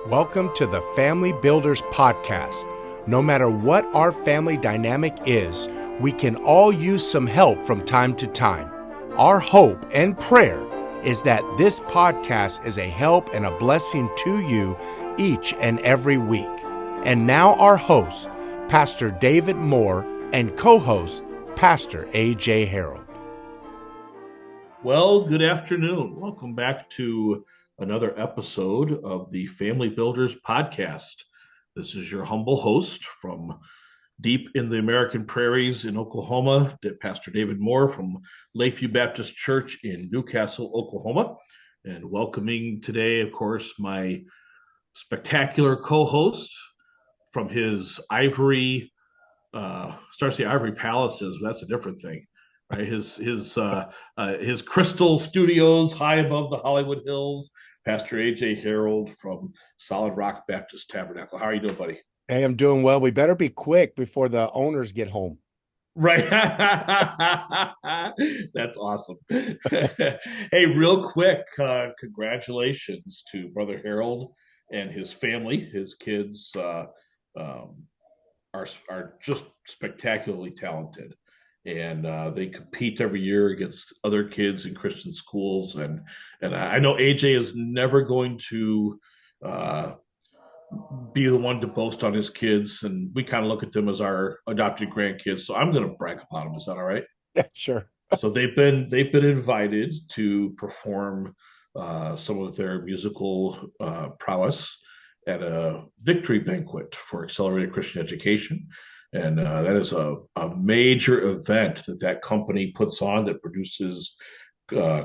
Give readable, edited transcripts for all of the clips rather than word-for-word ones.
Welcome to the Family Builders Podcast. No matter what our family dynamic is, we can all use some help from time to time. Our hope and prayer is that this podcast is a help and a blessing to you each and every week. And now our host, Pastor David Moore, and co-host, Pastor A.J. Harold. Well, good afternoon. Welcome back to another episode of the Family Builders Podcast. This is your humble host from deep in the American prairies in Oklahoma, Pastor David Moore from Lakeview Baptist Church in Newcastle, Oklahoma. And welcoming today, of course, my spectacular co-host from his ivory, starts the Ivory Palaces, but that's a different thing. Right, his crystal studios high above the Hollywood Hills, Pastor A.J. Harold from Solid Rock Baptist Tabernacle. How are you doing, buddy? Hey, I'm doing well. We better be quick before the owners get home. Right. That's awesome. Hey, real quick, congratulations to Brother Harold and his family. His kids are just spectacularly talented. And they compete every year against other kids in Christian schools. And I know AJ is never going to be the one to boast on his kids, and we kind of look at them as our adopted grandkids. So I'm going to brag about them. Is that all right? Yeah, sure. So they've been invited to perform some of their musical prowess at a victory banquet for Accelerated Christian Education. And that is a major event that company puts on that produces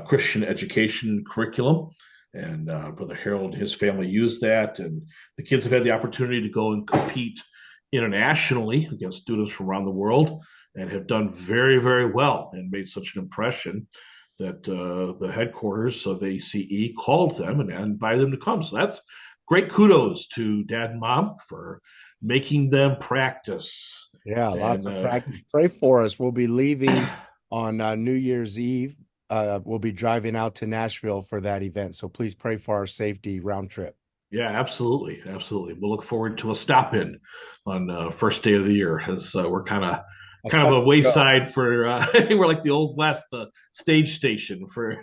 Christian education curriculum. And Brother Harold and his family use that. And the kids have had the opportunity to go and compete internationally against students from around the world and have done very, very well and made such an impression that the headquarters of ACE called them and invited them to come. So that's great kudos to Dad and Mom for making them practice. Yeah, lots of practice. Pray for us. We'll be leaving on New Year's Eve. We'll be driving out to Nashville for that event. So please pray for our safety round trip. Yeah, absolutely. Absolutely. We'll look forward to a stop in on first day of the year as we're kind of a wayside for we're like the Old West, the stage station for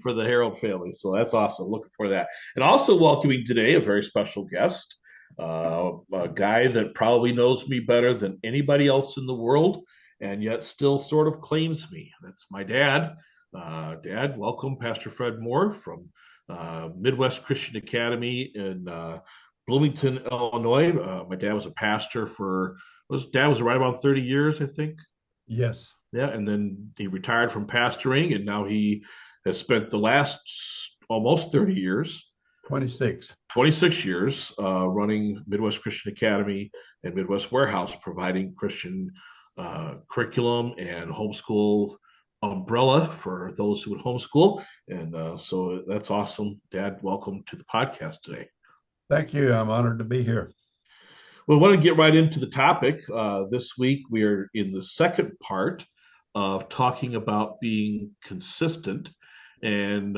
for the Harold family. So that's awesome. Looking for that. And also welcoming today a very special guest. A guy that probably knows me better than anybody else in the world, and yet still sort of claims me. That's my dad. Dad, welcome, Pastor Fred Moore from Midwest Christian Academy in Bloomington, Illinois. My dad was a pastor dad was right about 30 years, I think. Yes. Yeah, and then he retired from pastoring, and now he has spent the last almost 30 years 26 years running Midwest Christian Academy and Midwest Warehouse, providing Christian curriculum and homeschool umbrella for those who would homeschool. And so that's awesome. Dad, welcome to the podcast today. Thank you. I'm honored to be here. Well, I want to get right into the topic. This week, we are in the second part of talking about being consistent. And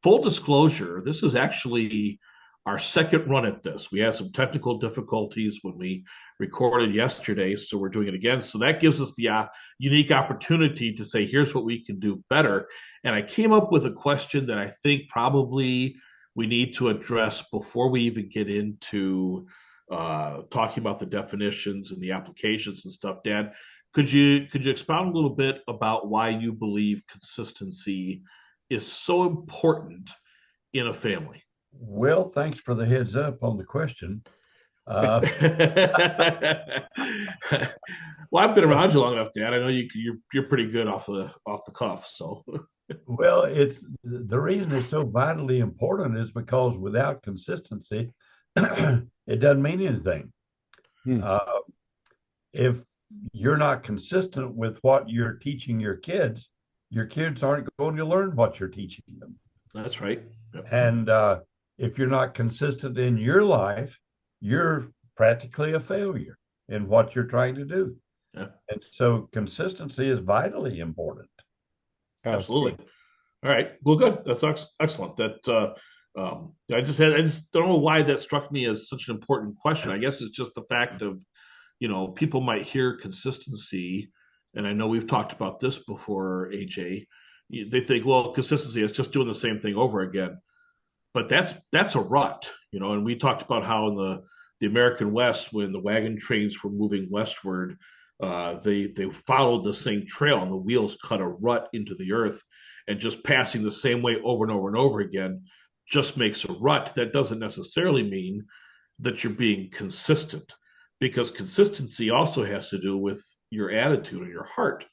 full disclosure, this is actually our second run at this. We had some technical difficulties when we recorded yesterday, so we're doing it again. So that gives us the unique opportunity to say, here's what we can do better. And I came up with a question that I think probably we need to address before we even get into talking about the definitions and the applications and stuff. Dad, could you expound a little bit about why you believe consistency is so important in a family? Well, thanks for the heads up on the question. Well, I've been around you long enough, Dad. I know you're pretty good off the cuff. So, well, it's the reason it's so vitally important is because without consistency, it doesn't mean anything. If you're not consistent with what you're teaching your kids aren't going to learn what you're teaching them. That's right. Yep. And if you're not consistent in your life, you're practically a failure in what you're trying to do. Yeah. And so consistency is vitally important. Absolutely. All right. Well, good. That's excellent. That I just don't know why that struck me as such an important question. I guess it's just the fact of, people might hear consistency, and I know we've talked about this before, AJ. They think, well, consistency is just doing the same thing over again, but that's a rut, And we talked about how in the American West, when the wagon trains were moving westward, they followed the same trail, and the wheels cut a rut into the earth, and just passing the same way over and over and over again just makes a rut. That doesn't necessarily mean that you're being consistent, because consistency also has to do with your attitude and your heart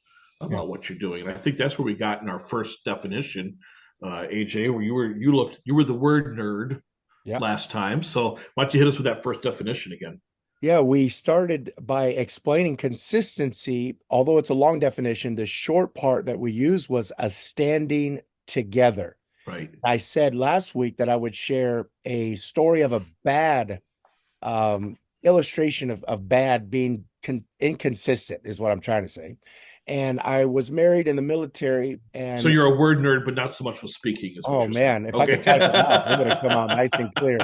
about what you're doing. And I think that's where we got in our first definition, AJ, where you were the word nerd last time. So why don't you hit us with that first definition again? Yeah, we started by explaining consistency. Although it's a long definition, the short part that we used was a standing together. Right. I said last week that I would share a story of a bad illustration of bad being inconsistent, is what I'm trying to say. And I was married in the military, and so you're a word nerd, but not so much with speaking. Oh man, if I could type it out, it would have come out nice and clear.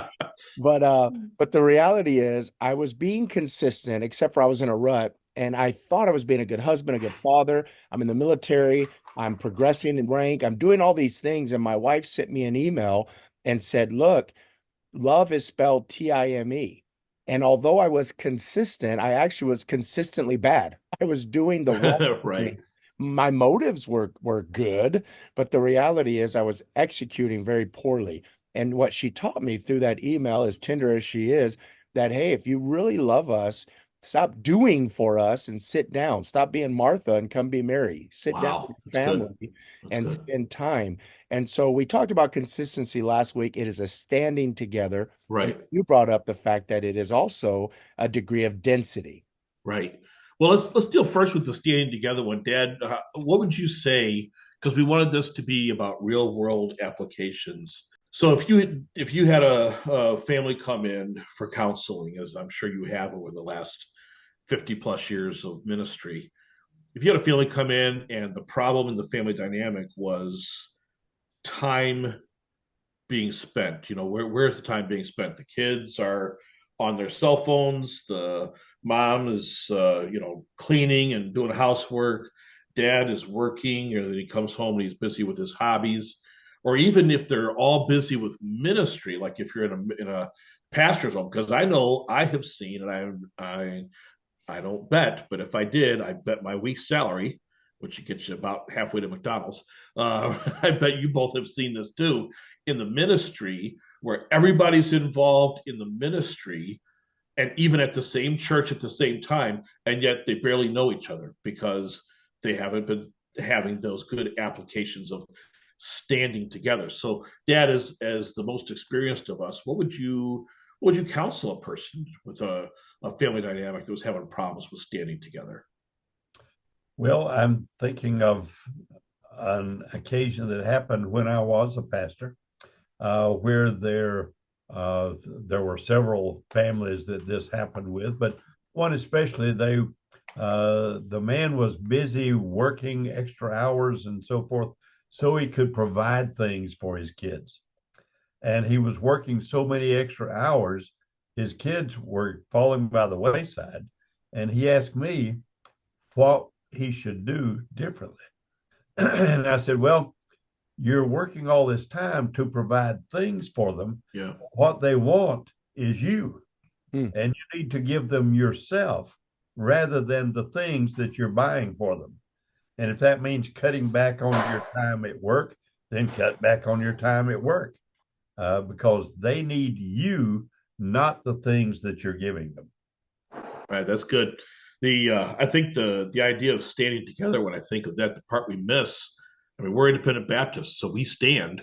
But the reality is, I was being consistent, except for I was in a rut, and I thought I was being a good husband, a good father. I'm in the military. I'm progressing in rank. I'm doing all these things, and my wife sent me an email and said, "Look, love is spelled Time." And although I was consistent, I actually was consistently bad. I was doing the wrong right. thing. My motives were good, but the reality is I was executing very poorly. And what she taught me through that email, as tender as she is, that hey, if you really love us, stop doing for us and sit down. Stop being Martha and come be Mary. Sit down with your family and spend time. And so we talked about consistency last week. It is a standing together. Right. And you brought up the fact that it is also a degree of density. Right. Well, let's deal first with the standing together one. Dad, what would you say? Because we wanted this to be about real world applications. So if you had a family come in for counseling, as I'm sure you have over the last 50 plus years of ministry, if you had a family come in and the problem in the family dynamic was time being spent, where's the time being spent? The kids are on their cell phones. The mom is, cleaning and doing housework. Dad is working, or then he comes home and he's busy with his hobbies. Or even if they're all busy with ministry, like if you're in a pastor's home, because I know I have seen, and I don't bet, but if I did, I bet my week's salary, which gets you about halfway to McDonald's. I bet you both have seen this too in the ministry, where everybody's involved in the ministry, and even at the same church at the same time, and yet they barely know each other because they haven't been having those good applications of standing together. So, Dad, as the most experienced of us, what would you counsel a person with a family dynamic that was having problems with standing together? Well, I'm thinking of an occasion that happened when I was a pastor, where there were several families that this happened with, but one especially, the man was busy working extra hours and so forth, so he could provide things for his kids. And he was working so many extra hours, his kids were falling by the wayside. And he asked me what he should do differently. And I said, well, you're working all this time to provide things for them. Yeah. What they want is you. And you need to give them yourself rather than the things that you're buying for them. And if that means cutting back on your time at work, then cut back on your time at work, because they need you, not the things that you're giving them. All right, that's good. I think the idea of standing together, when I think of that, the part we miss, I mean, we're independent Baptists, so we stand,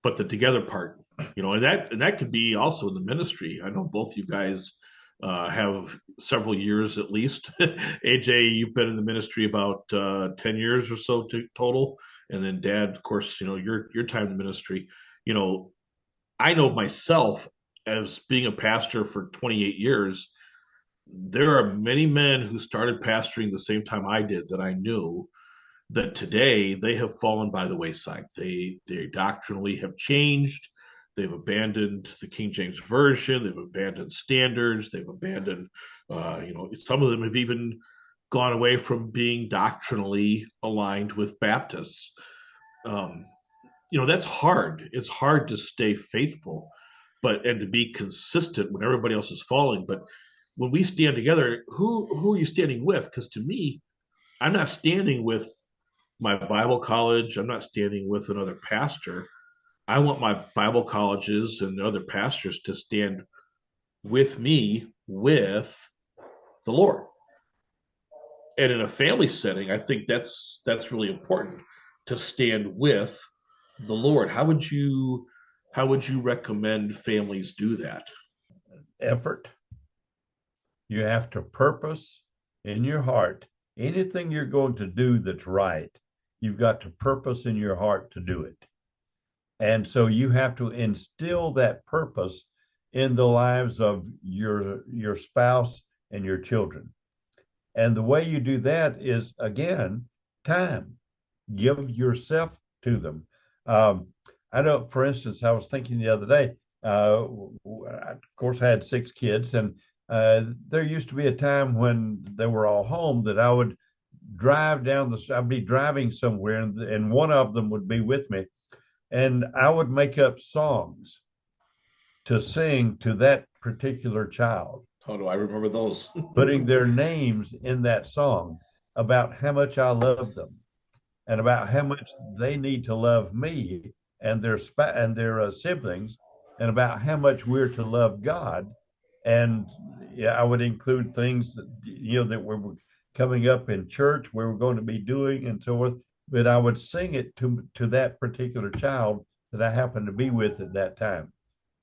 but the together part, and that could be also in the ministry. I know both you guys have several years at least. AJ, you've been in the ministry about 10 years or so total, and then Dad, of course, your time in the ministry. I know myself as being a pastor for 28 years. There are many men who started pastoring the same time I did that I knew, that today they have fallen by the wayside. They doctrinally have changed. They've abandoned the King James Version. They've abandoned standards. They've abandoned, some of them have even gone away from being doctrinally aligned with Baptists. Um, that's hard. It's hard to stay faithful, and to be consistent when everybody else is falling. But when we stand together, who are you standing with? Because to me, I'm not standing with my Bible college. I'm not standing with another pastor. I want my Bible colleges and the other pastors to stand with me with the Lord. And in a family setting, I think that's really important, to stand with the Lord. How would you recommend families do that? Effort. You have to purpose in your heart. Anything you're going to do that's right, you've got to purpose in your heart to do it. And so you have to instill that purpose in the lives of your spouse and your children. And the way you do that is, again, time. Give yourself to them. I know, for instance, I was thinking the other day, of course, I had 6 kids, and there used to be a time when they were all home that I would I'd be driving somewhere, and one of them would be with me, and I would make up songs to sing to that particular child. How do I remember those? Putting their names in that song about how much I love them and about how much they need to love me and their siblings, and about how much we're to love God. And yeah, I would include things that were coming up in church, we were going to be doing, and so forth. But I would sing it to that particular child that I happened to be with at that time.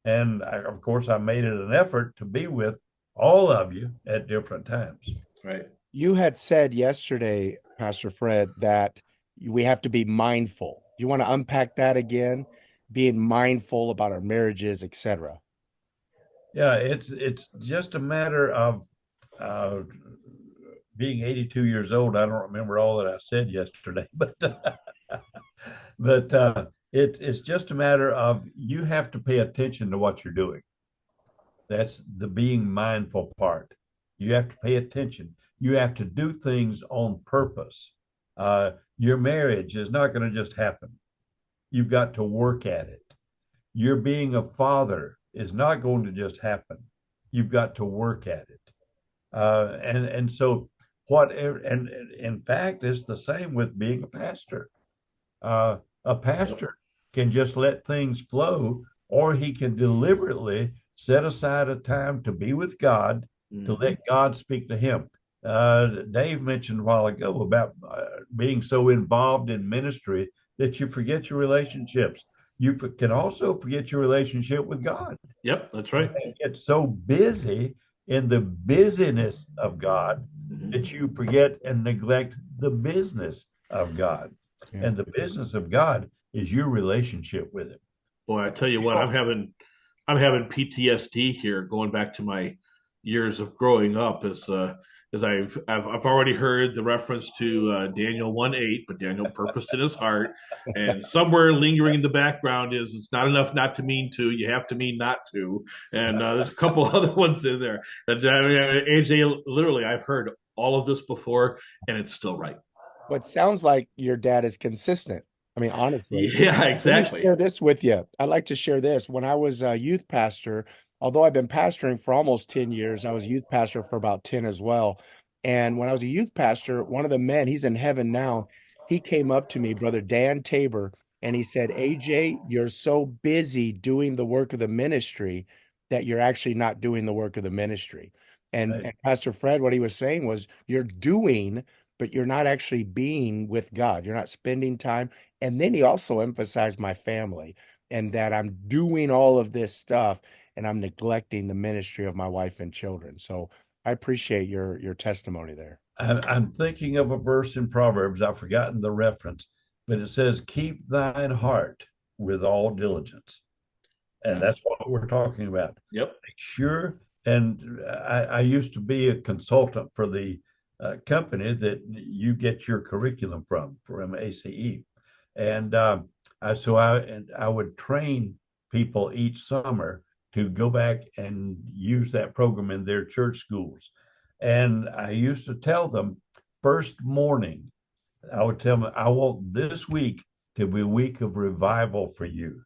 And of course, I made it an effort to be with all of you at different times. Right. You had said yesterday, Pastor Fred, that we have to be mindful. Do you want to unpack that again? Being mindful about our marriages, etc. Yeah, it's just a matter of being 82 years old. I don't remember all that I said yesterday, but it's just a matter of you have to pay attention to what you're doing. That's the being mindful part. You have to pay attention. You have to do things on purpose. Your marriage is not going to just happen. You've got to work at it. Your being a father is not going to just happen. You've got to work at it. And so whatever, and in fact, it's the same with being a pastor. A pastor can just let things flow, or he can deliberately set aside a time to be with God, to let God speak to him. Dave mentioned a while ago about being so involved in ministry that you forget your relationships. You can also forget your relationship with God. Yep, that's right. And get so busy in the busyness of God that you forget and neglect the business of God. Yeah. And the business of God is your relationship with him. Boy, I tell you what, I'm having PTSD here, going back to my years of growing up, as I've already heard the reference to Daniel 1:8, but Daniel purposed in his heart, and somewhere lingering in the background is, it's not enough not to mean to, you have to mean not to, and there's a couple other ones in there. AJ, literally, I've heard all of this before, and it's still right. Well, it sounds like your dad is consistent. I mean, honestly. Yeah, exactly. Let me share this with you. I'd like to share this. When I was a youth pastor, although I've been pastoring for almost 10 years, I was a youth pastor for about 10 as well. And when I was a youth pastor, one of the men, he's in heaven now, he came up to me, Brother Dan Tabor, and he said, AJ, you're so busy doing the work of the ministry that you're actually not doing the work of the ministry. And Pastor Fred, what he was saying was, you're doing, but you're not actually being with God. You're not spending time. And then he also emphasized my family, and that I'm doing all of this stuff and I'm neglecting the ministry of my wife and children. So I appreciate your testimony there. I'm thinking of a verse in Proverbs. I've forgotten the reference, but it says, keep thine heart with all diligence. And that's what we're talking about. Yep. Make sure. And I used to be a consultant for the company that you get your curriculum from ACE. And I would train people each summer to go back and use that program in their church schools. And I used to tell them first morning, I would tell them, I want this week to be a week of revival for you.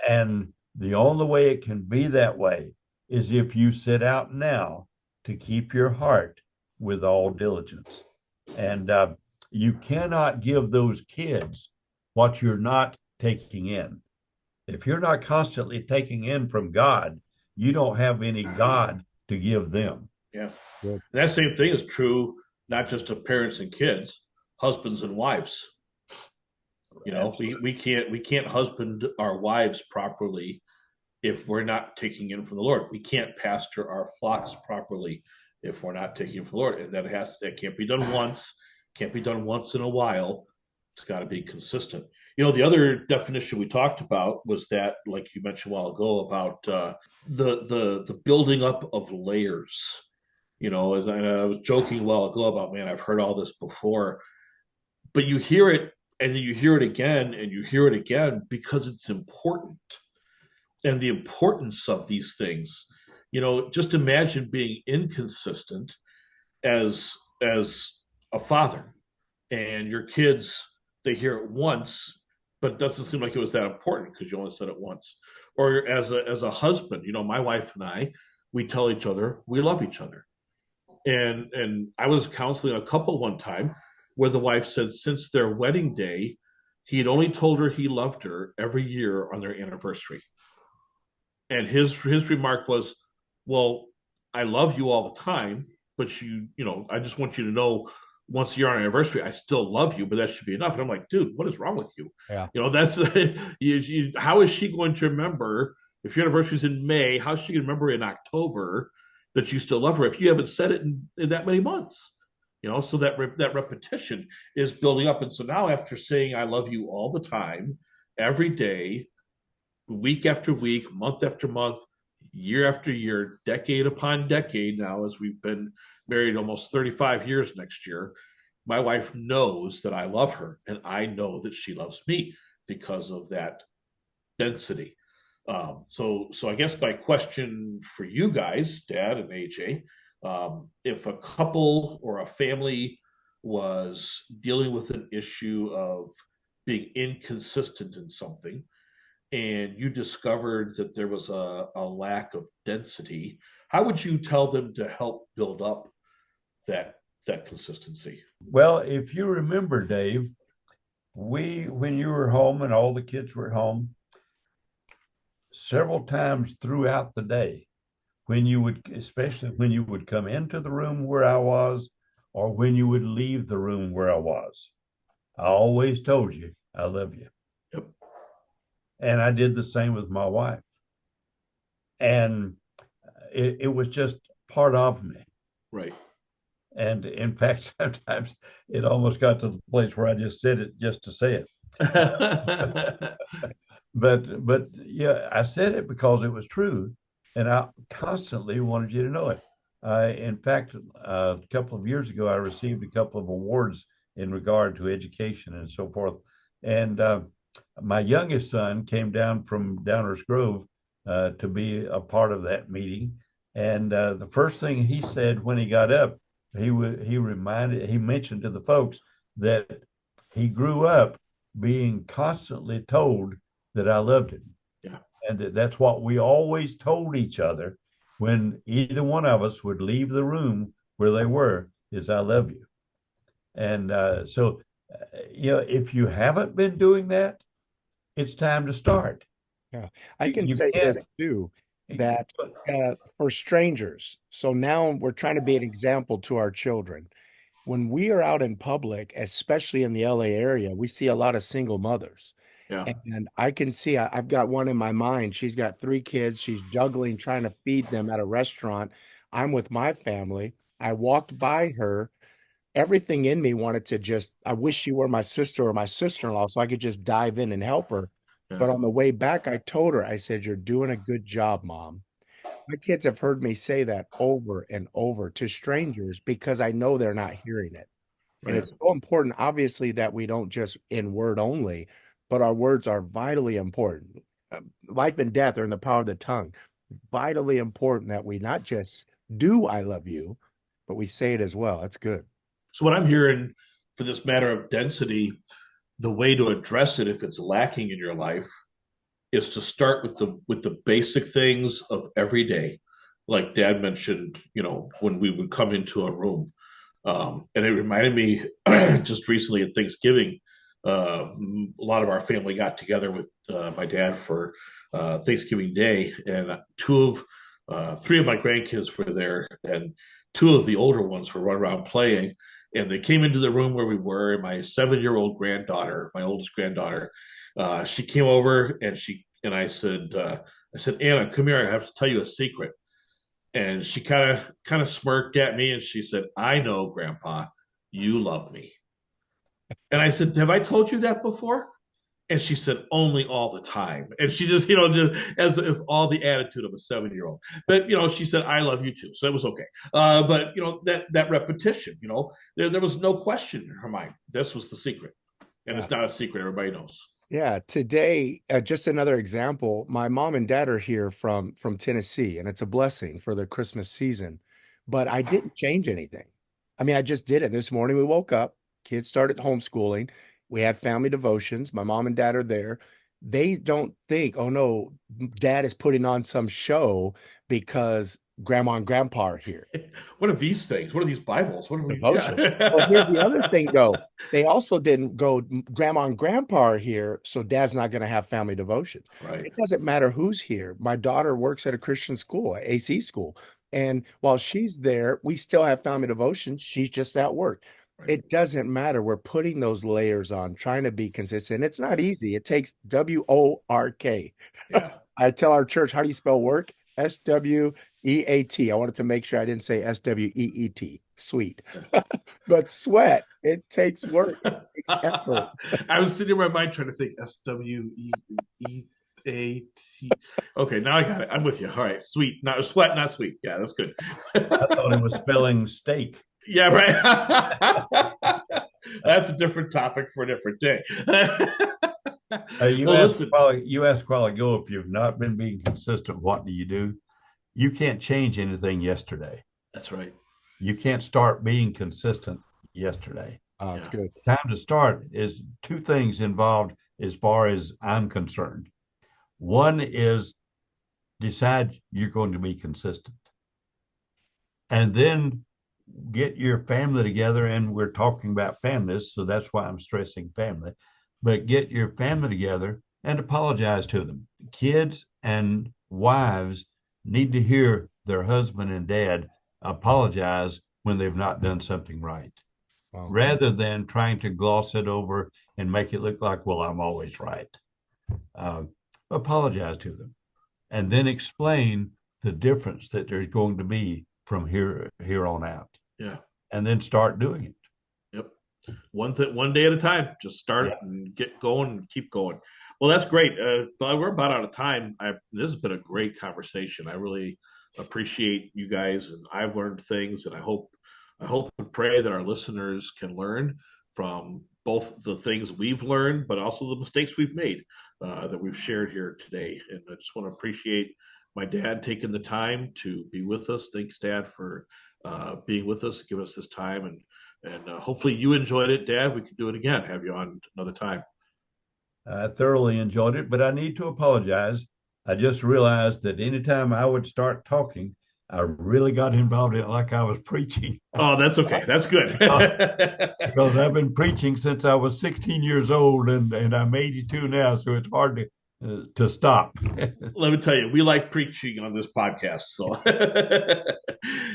And the only way it can be that way is if you set out now to keep your heart with all diligence. And you cannot give those kids what you're not taking in. If you're not constantly taking in from God, you don't have any God to give them. Yeah. And that same thing is true, not just of parents and kids, husbands and wives. You know, we can't husband our wives properly if we're not taking in from the Lord. We can't pastor our flocks properly if we're not taking in from the Lord. And that can't be done once, can't be done once in a while. It's got to be consistent. You know, the other definition we talked about was that, like you mentioned a while ago, about the building up of layers. You know, as I was joking a while ago about, man, I've heard all this before, but you hear it and then you hear it again and you hear it again because it's important. And the importance of these things, you know, just imagine being inconsistent as a father, and your kids, they hear it once, but it doesn't seem like it was that important because you only said it once. Or as a husband, you know, my wife and I, we tell each other we love each other. And I was counseling a couple one time where the wife said since their wedding day, he had only told her he loved her every year on their anniversary. And his remark was, well, I love you all the time, but you know, I just want you to know once a year on anniversary, I still love you, but that should be enough. And I'm like, dude, what is wrong with you? Yeah. You know, that's how is she going to remember if your anniversary is in May? How's she going to remember in October that you still love her if you haven't said it in that many months? You know, so that repetition is building up. And so now after saying I love you all the time, every day, week after week, month after month, year after year, decade upon decade now, as we've been married almost 35 years next year, my wife knows that I love her and I know that she loves me because of that density. So I guess my question for you guys, Dad and AJ, if a couple or a family was dealing with an issue of being inconsistent in something, and you discovered that there was a lack of density, how would you tell them to help build up that consistency? Well, if you remember, Dave, when you were home and all the kids were home, several times throughout the day, especially when you would come into the room where I was, or when you would leave the room where I was, I always told you, I love you. Yep. And I did the same with my wife. And it was just part of me. Right. And in fact, sometimes it almost got to the place where I just said it just to say it. But yeah, I said it because it was true. And I constantly wanted you to know it. In fact, a couple of years ago, I received a couple of awards in regard to education and so forth. And my youngest son came down from Downers Grove to be a part of that meeting. And the first thing he said when he got up, he mentioned to the folks that he grew up being constantly told that I loved him. Yeah. And that's what we always told each other when either one of us would leave the room where they were, is I love you. And so, if you haven't been doing that, it's time to start. Yeah, I can say this too, that for strangers. So now we're trying to be an example to our children. When we are out in public, especially in the LA area, we see a lot of single mothers. Yeah. And I can see, I've got one in my mind. She's got 3 kids. She's juggling, trying to feed them at a restaurant. I'm with my family. I walked by her. Everything in me wanted to just, I wish she were my sister or my sister-in-law so I could just dive in and help her. Yeah. But on the way back, I told her, I said, you're doing a good job, Mom. My kids have heard me say that over and over to strangers because I know they're not hearing it. Right. And it's so important, obviously, that we don't just in word only, but our words are vitally important. life and death are in the power of the tongue. Vitally important that we not just do I love you, but we say it as well. That's good. So what I'm hearing for this matter of density, the way to address it if it's lacking in your life is to start with the basic things of every day. Like Dad mentioned, when we would come into a room. And it reminded me just recently at Thanksgiving, a lot of our family got together with my dad for Thanksgiving Day, and three of my grandkids were there, and two of the older ones were running around playing. And they came into the room where we were, and my 7-year-old granddaughter, my oldest granddaughter, she came over and I said, Anna, come here, I have to tell you a secret. And she kind of smirked at me and she said, I know, Grandpa, you love me. And I said, have I told you that before? And she said, only all the time. And she just, just as if all the attitude of a 7-year-old. But, she said, I love you too. So it was okay. But, that repetition, there was no question in her mind. This was the secret. And It's not a secret. Everybody knows. Yeah, today, just another example. My mom and dad are here from Tennessee, and it's a blessing for the Christmas season. But I didn't change anything. I mean, I just did it. This morning we woke up, kids started homeschooling. We had family devotions. My mom and dad are there. They don't think, oh no, dad is putting on some show because grandma and grandpa are here. What are these things? What are these Bibles? What are we? Devotion. Well, here's the other thing, though. They also didn't go, grandma and grandpa are here, so dad's not going to have family devotions. Right. It doesn't matter who's here. My daughter works at a Christian school, AC school. And while she's there, we still have family devotion. She's just at work. Right. It doesn't matter. We're putting those layers on, trying to be consistent. It's not easy. It takes WORK. Yeah. I tell our church, how do you spell work? SWEAT. I wanted to make sure I didn't say SWEET. Sweet. But sweat, it takes work. It takes effort. I was sitting in my mind trying to think SWEEAT. Okay, now I got it. I'm with you. All right, sweet. Not sweat, not sweet. Yeah, that's good. I thought it was spelling steak. Yeah, right. That's a different topic for a different day. You asked a while ago, if you've not been being consistent, what do you do? You can't change anything yesterday. That's right. You can't start being consistent yesterday. Oh, that's good. Time to start is two things involved as far as I'm concerned. One is decide you're going to be consistent. And then get your family together, and we're talking about families, so that's why I'm stressing family. But get your family together and apologize to them. Kids and wives need to hear their husband and dad apologize when they've not done something right, rather than trying to gloss it over and make it look like, well, I'm always right. Apologize to them, and then explain the difference that there's going to be from here on out. Yeah. And then start doing it. Yep. One day at a time. Just start and get going and keep going. Well, that's great. We're about out of time. This has been a great conversation. I really appreciate you guys, and I've learned things, and I hope and pray that our listeners can learn from both the things we've learned, but also the mistakes we've made that we've shared here today. And I just want to appreciate my dad taking the time to be with us. Thanks, Dad, for being with us, giving us this time, and hopefully you enjoyed it, Dad. We could do it again, have you on another time. I thoroughly enjoyed it, but I need to apologize. I just realized that anytime I would start talking, I really got involved in it like I was preaching. Oh, that's okay. That's good. Because I've been preaching since I was 16 years old, and I'm 82 now, so it's hard to stop. Let me tell you, we like preaching on this podcast. So,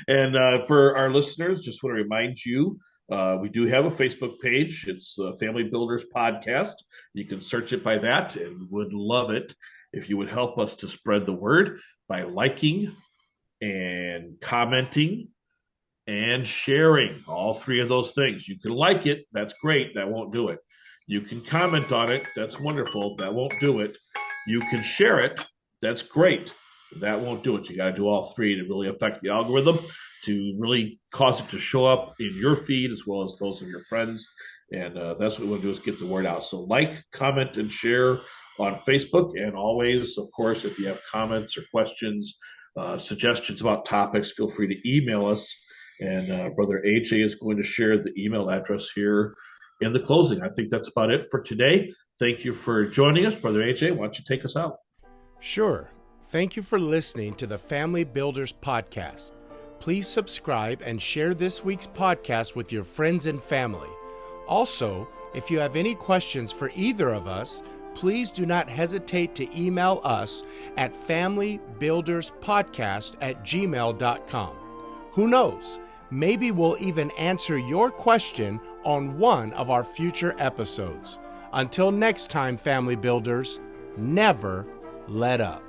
and for our listeners, just want to remind you, we do have a Facebook page. It's Family Builders Podcast. You can search it by that, and would love it if you would help us to spread the word by liking and commenting and sharing. All three of those things. You can like it. That's great. That won't do it. You can comment on it. That's wonderful. That won't do it. You can share it. That's great. That won't do it. You got to do all three to really affect the algorithm, to really cause it to show up in your feed as well as those of your friends. And that's what we want to do, is get the word out. So like, comment, and share on Facebook. And always, of course, if you have comments or questions, suggestions about topics, feel free to email us. And Brother AJ is going to share the email address here in the closing. I think that's about it for today. Thank you for joining us. Brother AJ, why don't you take us out? Sure. Thank you for listening to the Family Builders Podcast. Please subscribe and share this week's podcast with your friends and family. Also, if you have any questions for either of us, please do not hesitate to email us at familybuilderspodcast@gmail.com. Who knows? Maybe we'll even answer your question on one of our future episodes. Until next time, Family Builders, never let up.